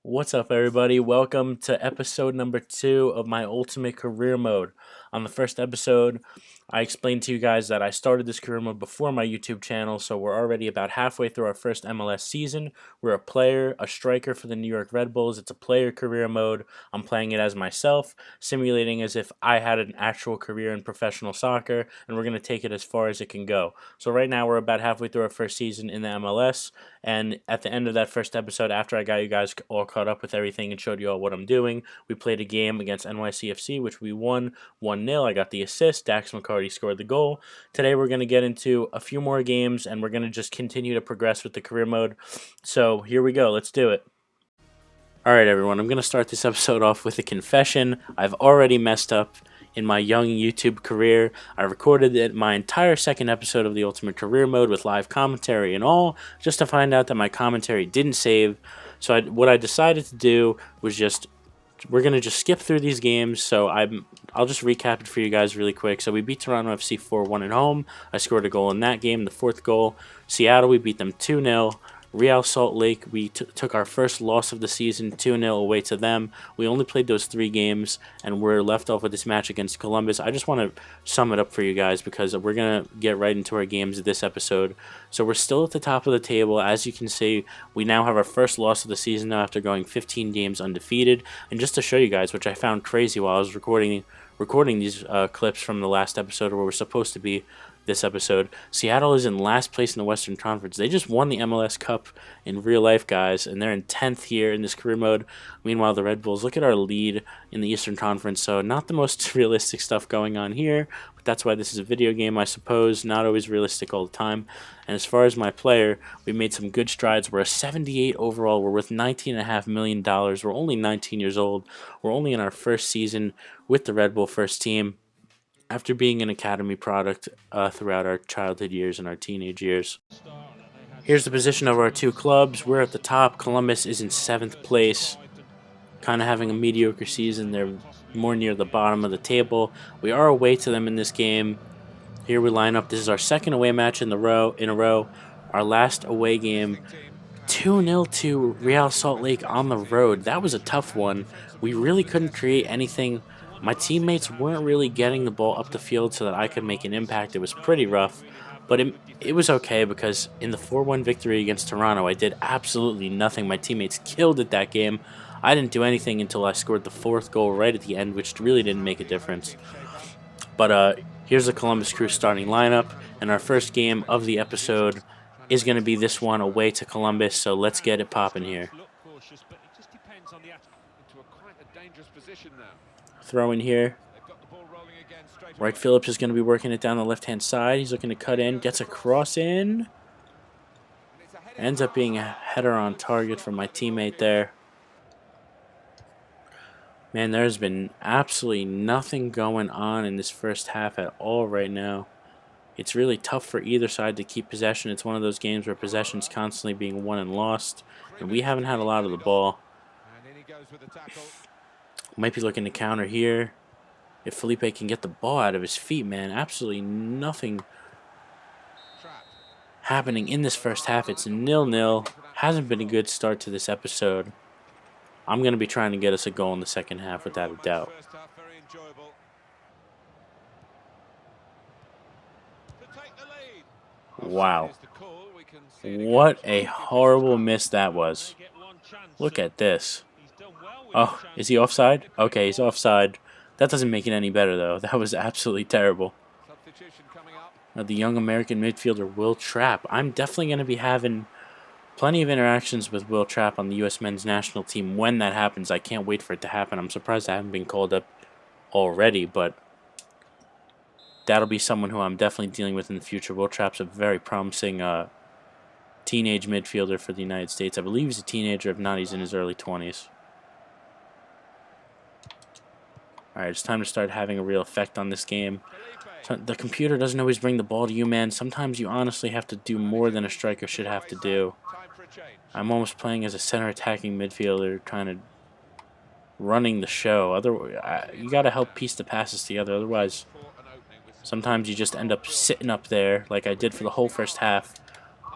What's up, everybody? Welcome to episode number 2 of my Ultimate Career Mode. On the first episode, I explained to you guys that I started this career mode before my YouTube channel, so we're already about halfway through our first MLS season. We're a player, a striker for the New York Red Bulls. It's a player career mode. I'm playing it as myself, simulating as if I had an actual career in professional soccer, and we're going to take it as far as it can go. So right now, we're about halfway through our first season in the MLS. And at the end of that first episode, after I got you guys all caught up with everything and showed you all what I'm doing, we played a game against NYCFC, which we won 1-0. I got the assist. Dax McCarty scored the goal. Today we're going to get into a few more games, and we're going to just continue to progress with the career mode. So here we go. Let's do it. Alright, everyone. I'm going to start this episode off with a confession. I've already messed up in my young YouTube career. I recorded my entire second episode of the Ultimate Career Mode with live commentary and all, just to find out that my commentary didn't save. So what I decided to do was we're going to just skip through these games. So I'll just recap it for you guys really quick. So we beat Toronto FC 4-1 at home. I scored a goal in that game, the fourth goal. Seattle, we beat them 2-0. Real Salt Lake, we took our first loss of the season, 2-0 away to them. We only played those 3 games, and we're left off with this match against Columbus. I just want to sum it up for you guys because we're going to get right into our games this episode. So we're still at the top of the table. As you can see, we now have our first loss of the season now after going 15 games undefeated. And just to show you guys, which I found crazy while I was recording these clips from the last episode where we're supposed to be this episode, Seattle is in last place in the Western Conference. They just won the MLS Cup in real life, guys, and they're in 10th here in this career mode. Meanwhile, the Red Bulls, look at our lead in the Eastern Conference. So not the most realistic stuff going on here, but that's why this is a video game, I suppose. Not always realistic all the time. And as far as my player, we made some good strides. We're a 78 overall. We're worth $19.5 million. We're only 19 years old. We're only in our first season with the Red Bull first team, after being an academy product throughout our childhood years and our teenage years. Here's the position of our 2 clubs. We're at the top. Columbus is in 7th place, kind of having a mediocre season. They're more near the bottom of the table. We are away to them in this game. Here we line up. This is our second away match in a row. Our last away game, 2-0 to Real Salt Lake on the road. That was a tough one. We really couldn't create anything. My teammates weren't really getting the ball up the field so that I could make an impact. It was pretty rough, but it was okay because in the 4-1 victory against Toronto, I did absolutely nothing. My teammates killed it that game. I didn't do anything until I scored the 4th goal right at the end, which really didn't make a difference. But here's the Columbus Crew starting lineup, and our first game of the episode is going to be this one away to Columbus, so let's get it popping here. Throw in here. Wright Phillips is going to be working it down the left-hand side. He's looking to cut in. Gets a cross in. Ends up being a header on target from my teammate there. Man, there's been absolutely nothing going on in this first half at all right now. It's really tough for either side to keep possession. It's one of those games where possession's constantly being won and lost, and we haven't had a lot of the ball. Might be looking to counter here. If Felipe can get the ball out of his feet, man. Absolutely nothing happening in this first half. It's 0-0. Hasn't been a good start to this episode. I'm going to be trying to get us a goal in the second half without a doubt. Wow. What a horrible miss that was. Look at this. Oh, is he offside? Okay, he's offside. That doesn't make it any better, though. That was absolutely terrible. Now, the young American midfielder, Will Trapp. I'm definitely going to be having plenty of interactions with Will Trapp on the U.S. men's national team when that happens. I can't wait for it to happen. I'm surprised I haven't been called up already, but that'll be someone who I'm definitely dealing with in the future. Will Trapp's a very promising teenage midfielder for the United States. I believe he's a teenager. If not, he's in his early 20s. Alright, it's time to start having a real effect on this game. So the computer doesn't always bring the ball to you, man. Sometimes you honestly have to do more than a striker should have to do. I'm almost playing as a center attacking midfielder, running the show. You got to help piece the passes together. Otherwise, sometimes you just end up sitting up there like I did for the whole first half,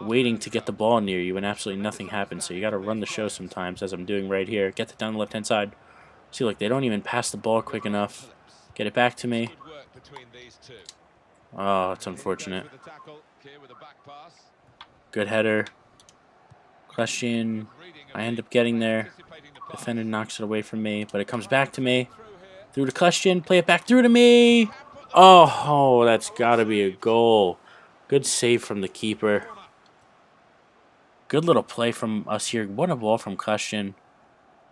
waiting to get the ball near you and absolutely nothing happens. So you got to run the show sometimes, as I'm doing right here. Get it down the left-hand side. See, look, they don't even pass the ball quick enough. Get it back to me. Oh, it's unfortunate. Good header. Question. I end up getting there. Defender knocks it away from me, but it comes back to me. Through to Question. Play it back through to me. Oh, that's got to be a goal. Good save from the keeper. Good little play from us here. What a ball from Question.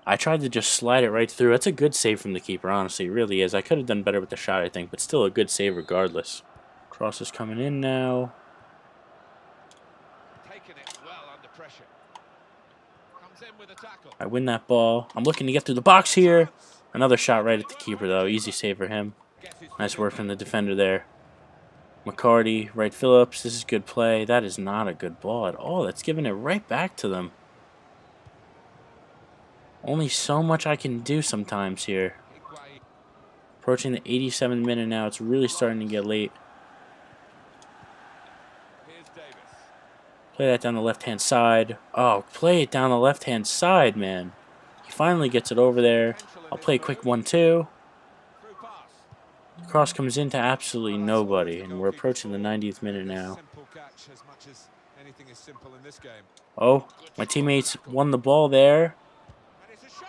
I tried to just slide it right through. That's a good save from the keeper, honestly. It really is. I could have done better with the shot, I think, but still a good save regardless. Cross is coming in now. I win that ball. I'm looking to get through the box here. Another shot right at the keeper, though. Easy save for him. Nice work from the defender there. McCarty, right Phillips. This is good play. That is not a good ball at all. That's giving it right back to them. Only so much I can do sometimes here. Approaching the 87th minute now. It's really starting to get late. Play that down the left-hand side. Oh, play it down the left-hand side, man. He finally gets it over there. I'll play a quick 1-2. The cross comes into absolutely nobody, and we're approaching the 90th minute now. Oh, my teammates won the ball there.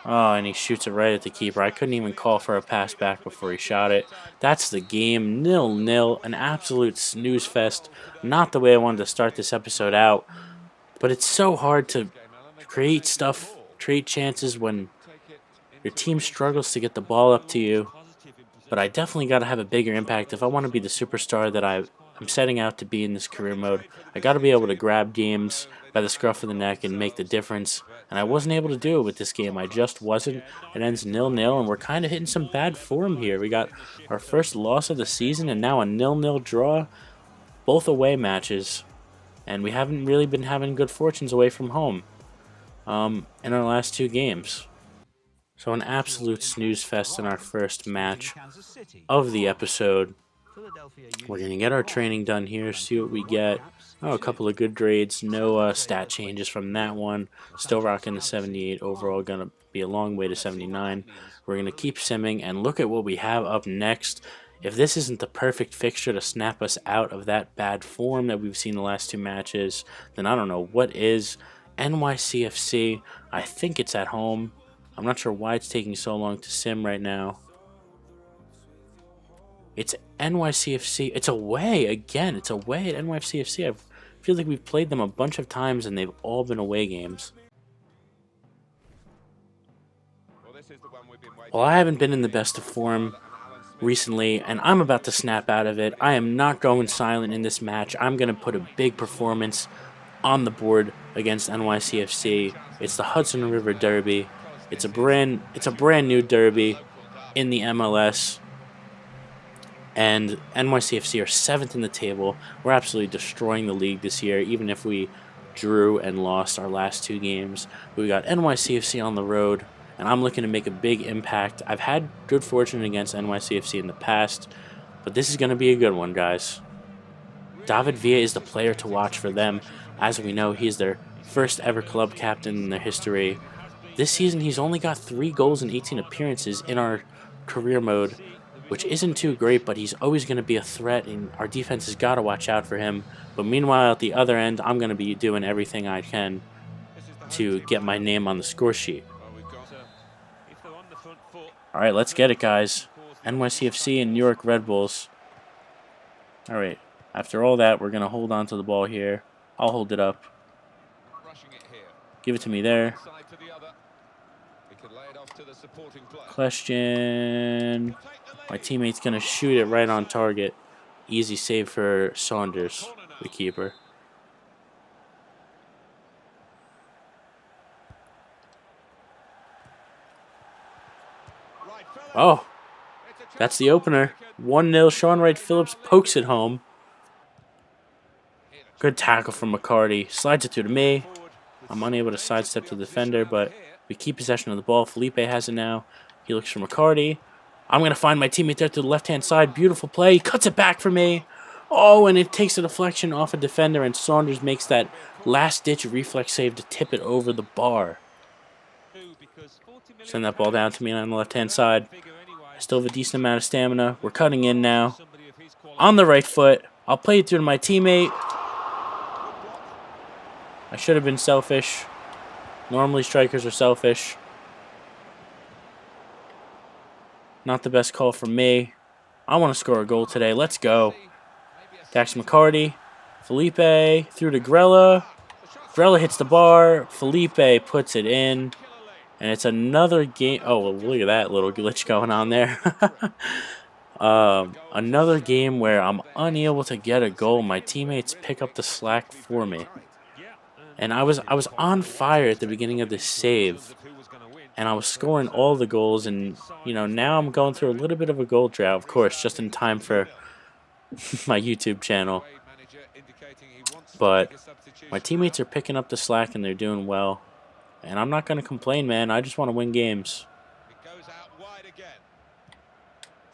Oh, and he shoots it right at the keeper. I couldn't even call for a pass back before he shot it. That's the game. 0-0. An absolute snooze fest. Not the way I wanted to start this episode out. But it's so hard to create stuff, create chances when your team struggles to get the ball up to you. But I definitely got to have a bigger impact if I want to be the superstar that I'm setting out to be in this career mode. I got to be able to grab games by the scruff of the neck and make the difference. And I wasn't able to do it with this game. I just wasn't. It ends 0-0, and we're kind of hitting some bad form here. We got our first loss of the season and now a 0-0 draw. Both away matches. And we haven't really been having good fortunes away from home in our last two games. So an absolute snooze fest in our first match of the episode. We're going to get our training done here, see what we get. Oh, a couple of good grades. No stat changes from that one. Still rocking the 78 overall. Going to be a long way to 79. We're going to keep simming and look at what we have up next. If this isn't the perfect fixture to snap us out of that bad form that we've seen the last two matches, then I don't know what is. NYCFC, I think it's at home. I'm not sure why it's taking so long to sim right now. It's NYCFC. It's away again. It's away at NYCFC. I feel like we've played them a bunch of times and they've all been away games. Well, I haven't been in the best of form recently, and I'm about to snap out of it. I am not going silent in this match. I'm going to put a big performance on the board against NYCFC. It's the Hudson River Derby. It's a brand new derby in the MLS. And NYCFC are 7th in the table. We're absolutely destroying the league this year, even if we drew and lost our last two games. We got NYCFC on the road, and I'm looking to make a big impact. I've had good fortune against NYCFC in the past, but this is going to be a good one, guys. David Villa is the player to watch for them. As we know, he's their first ever club captain in their history. This season, he's only got 3 goals in 18 appearances in our career mode, which isn't too great, but he's always going to be a threat, and our defense has got to watch out for him. But meanwhile, at the other end, I'm going to be doing everything I can to get my name on the score sheet. All right, let's get it, guys. NYCFC and New York Red Bulls. All right, after all that, we're going to hold on to the ball here. I'll hold it up. Give it to me there. Question. My teammate's going to shoot it right on target. Easy save for Saunders, the keeper. Oh, that's the opener. 1-0. Sean Wright Phillips pokes it home. Good tackle from McCarty. Slides it through to me. I'm unable to sidestep the defender, but we keep possession of the ball. Felipe has it now. He looks for McCarty. I'm going to find my teammate there to the left-hand side. Beautiful play. He cuts it back for me. Oh, and it takes a deflection off a defender, and Saunders makes that last-ditch reflex save to tip it over the bar. Send that ball down to me on the left-hand side. I still have a decent amount of stamina. We're cutting in now. On the right foot. I'll play it through to my teammate. I should have been selfish. Normally strikers are selfish. Not the best call from me. I want to score a goal today. Let's go. Dax McCarty. Felipe through to Grella. Grella hits the bar. Felipe puts it in. And it's another game. Oh, well, look at that little glitch going on there. Another game where I'm unable to get a goal. My teammates pick up the slack for me. And I was on fire at the beginning of this save. And I was scoring all the goals. And, you know, now I'm going through a little bit of a goal drought, of course, just in time for my YouTube channel. But my teammates are picking up the slack and they're doing well. And I'm not going to complain, man. I just want to win games. It goes out wide again.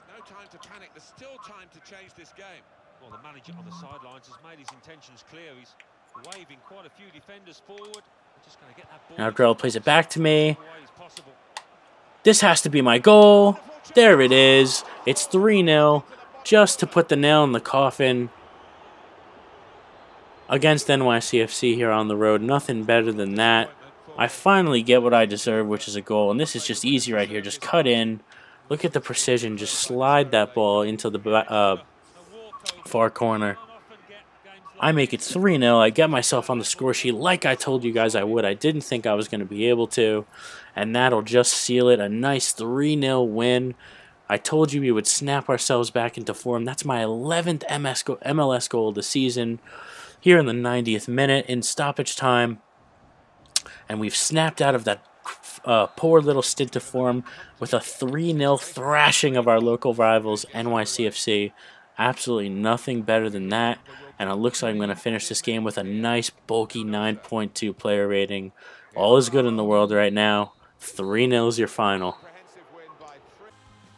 No time to panic. There's still time to change this game. Well, the manager on the sidelines has made his intentions clear. He's waving quite a few defenders forward. We're just going to get that ball. Now Grell plays it back to me. This has to be my goal. There it is. It's 3-0. Just to put the nail in the coffin against NYCFC here on the road. Nothing better than that. I finally get what I deserve, which is a goal. And this is just easy right here. Just cut in. Look at the precision. Just slide that ball into the far corner. I make it 3-0. I get myself on the score sheet like I told you guys I would. I didn't think I was going to be able to. And that'll just seal it. A nice 3-0 win. I told you we would snap ourselves back into form. That's my 11th MLS goal of the season. Here in the 90th minute in stoppage time. And we've snapped out of that poor little stint of form with a 3-0 thrashing of our local rivals, NYCFC. Absolutely nothing better than that. And it looks like I'm going to finish this game with a nice, bulky 9.2 player rating. All is good in the world right now. 3-0 is your final.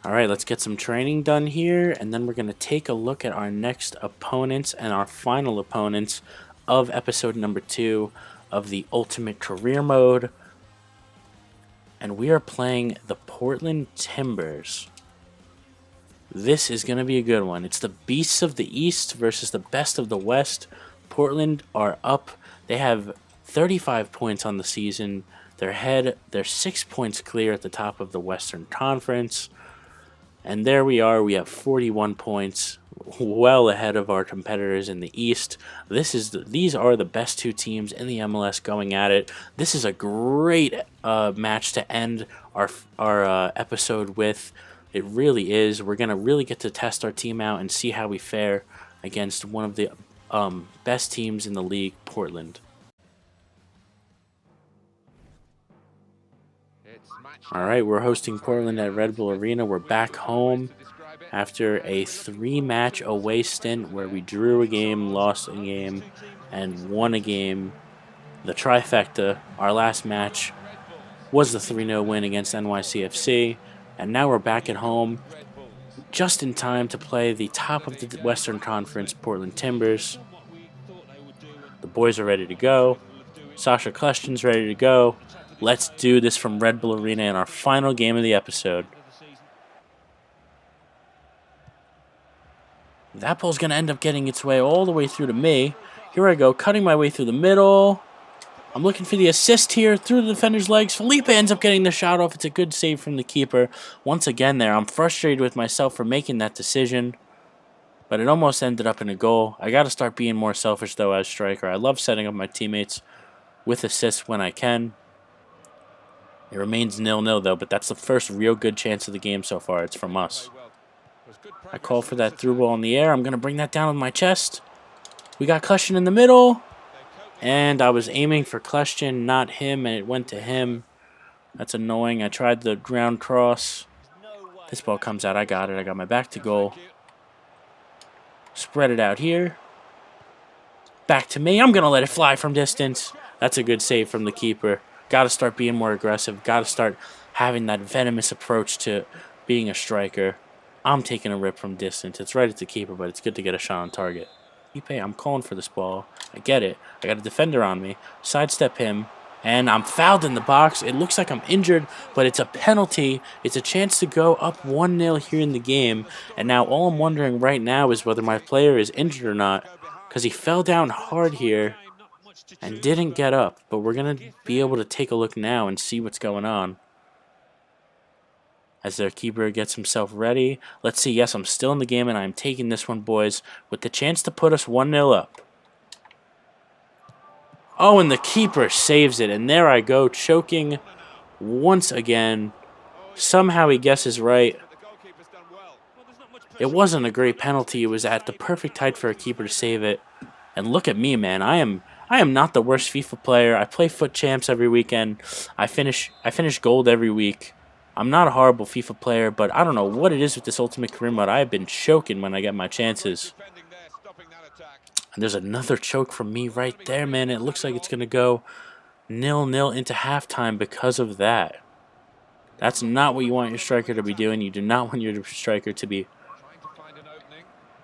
Alright, let's get some training done here. And then we're going to take a look at our next opponents and our final opponents of episode number 2. Of the Ultimate Career Mode, and we are playing the Portland Timbers. This is going to be a good one. It's the Beasts of the East versus the Best of the West. Portland are up. They have 35 points on the season. They're 6 points clear at the top of the Western Conference. And there we are. We have 41 points, well ahead of our competitors in the East. These are the best two teams in the MLS going at it. This is a great match to end our episode with. It really is. We're gonna really get to test our team out and see how we fare against one of the best teams in the league, Portland. All right, we're hosting Portland at Red Bull Arena. We're back home after a 3-match away stint where we drew a game, lost a game, and won a game. The trifecta, our last match, was the 3-0 win against NYCFC, and now we're back at home just in time to play the top of the Western Conference, Portland Timbers. The boys are ready to go. Sasha Kleshton's ready to go. Let's do this from Red Bull Arena in our final game of the episode. That ball's going to end up getting its way all the way through to me. Here I go, cutting my way through the middle. I'm looking for the assist here through the defender's legs. Felipe ends up getting the shot off. It's a good save from the keeper. Once again there, I'm frustrated with myself for making that decision. But it almost ended up in a goal. I got to start being more selfish, though, as striker. I love setting up my teammates with assists when I can. It remains 0-0, though, but that's the first real good chance of the game so far. It's from us. I call for that through ball in the air. I'm going to bring that down with my chest. We got Kleshton in the middle. And I was aiming for Kleshton, not him, and it went to him. That's annoying. I tried the ground cross. This ball comes out. I got it. I got my back to goal. Spread it out here. Back to me. I'm going to let it fly from distance. That's a good save from the keeper. Got to start being more aggressive. Got to start having that venomous approach to being a striker. I'm taking a rip from distance. It's right at the keeper, but it's good to get a shot on target. I'm calling for this ball. I get it. I got a defender on me. Sidestep him, and I'm fouled in the box. It looks like I'm injured, but it's a penalty. It's a chance to go up 1-0 here in the game. And now all I'm wondering right now is whether my player is injured or not, because he fell down hard here and didn't get up. But we're going to be able to take a look now and see what's going on. As their keeper gets himself ready. Let's see. Yes, I'm still in the game, and I'm taking this one, boys, with the chance to put us 1-0 up. Oh, and the keeper saves it, and there I go, choking once again. Somehow he guesses right. It wasn't a great penalty. It was at the perfect height for a keeper to save it. And look at me, man. I am not the worst FIFA player. I play Foot Champs every weekend. I finish gold every week. I'm not a horrible FIFA player, but I don't know what it is with this Ultimate Career Mode. I have been choking when I get my chances. And there's another choke from me right there, man. It looks like it's going to go 0-0 into halftime because of that. That's not what you want your striker to be doing. You do not want your striker to be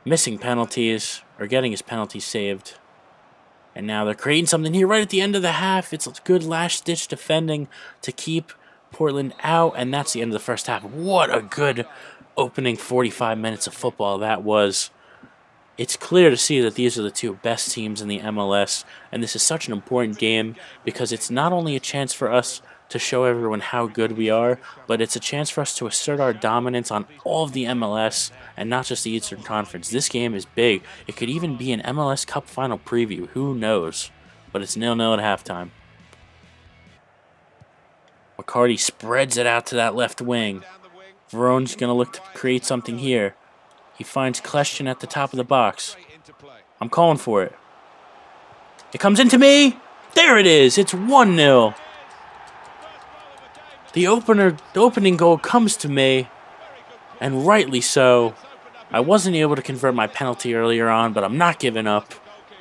missing penalties or getting his penalties saved. And now they're creating something here right at the end of the half. It's good last-ditch defending to keep Portland out, and that's the end of the first half. What a good opening 45 minutes of football that was. It's clear to see that these are the two best teams in the MLS, and this is such an important game because it's not only a chance for us to show everyone how good we are, but it's a chance for us to assert our dominance on all of the MLS and not just the Eastern Conference. This game is big. It could even be an MLS Cup final preview. Who knows? But it's 0-0 at halftime. McCarty spreads it out to that left wing. Verone's going to look to create something here. He finds Kleshtin at the top of the box. I'm calling for it. It comes into me. There it is. It's 1-0. The opening goal comes to me, and rightly so. I wasn't able to convert my penalty earlier on, but I'm not giving up.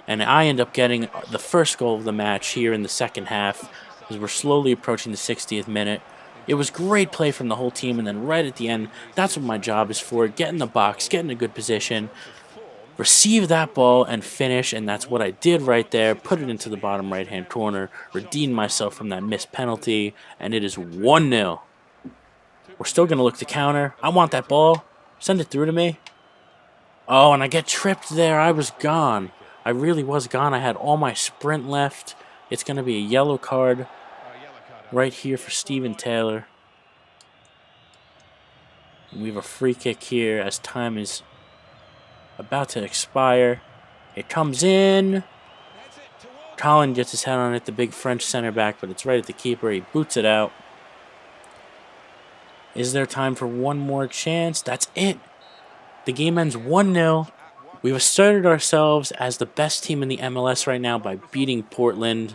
And I end up getting the first goal of the match here in the second half, as we're slowly approaching the 60th minute. It was great play from the whole team, and then right at the end, that's what my job is for. Get in the box, get in a good position, receive that ball, and finish, and that's what I did right there. Put it into the bottom right-hand corner, redeemed myself from that missed penalty, and it is 1-0. We're still going to look to counter. I want that ball. Send it through to me. Oh, and I get tripped there. I was gone. I really was gone. I had all my sprint left. It's going to be a yellow card right here for Steven Taylor. And we have a free kick here as time is about to expire. It comes in. Colin gets his head on it, the big French center back, but it's right at the keeper. He boots it out. Is there time for one more chance? That's it. The game ends 1-0. We've asserted ourselves as the best team in the MLS right now by beating Portland,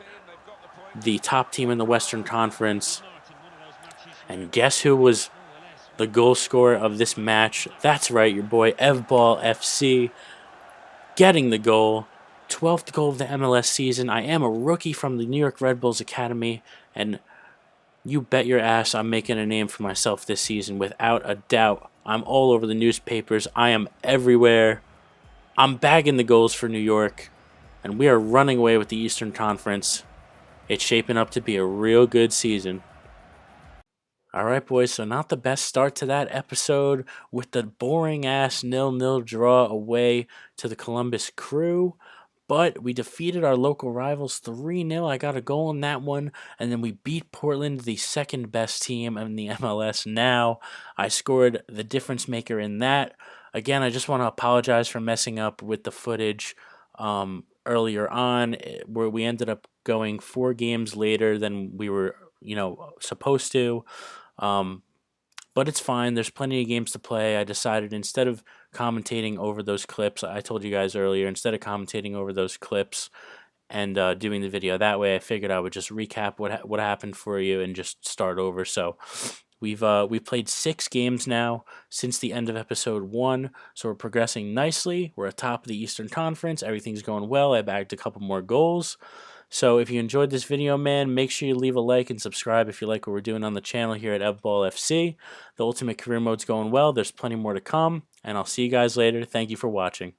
the top team in the Western Conference. And guess who was the goal scorer of this match? That's right, your boy Evball FC getting the goal. 12th goal of the MLS season. I am a rookie from the New York Red Bulls Academy, and you bet your ass I'm making a name for myself this season without a doubt. I'm all over the newspapers. I am everywhere. I'm bagging the goals for New York, and we are running away with the Eastern Conference. It's shaping up to be a real good season. All right, boys, so not the best start to that episode with the boring-ass 0-0 draw away to the Columbus Crew. But we defeated our local rivals 3-0. I got a goal in that one. And then we beat Portland, the second best team in the MLS now. I scored the difference maker in that. Again, I just want to apologize for messing up with the footage earlier on, where we ended up going 4 games later than we were, supposed to. But it's fine. There's plenty of games to play. I decided instead of commentating over those clips, I told you guys earlier, instead of commentating over those clips and doing the video that way, I figured I would just recap what happened for you and just start over. So we've played 6 games now since the end of episode 1, so we're progressing nicely. We're atop of the Eastern Conference. Everything's going well. I bagged a couple more goals. So if you enjoyed this video, man, make sure you leave a like and subscribe if you like what we're doing on the channel here at Evball FC. The Ultimate Career Mode's going well. There's plenty more to come, and I'll see you guys later. Thank you for watching.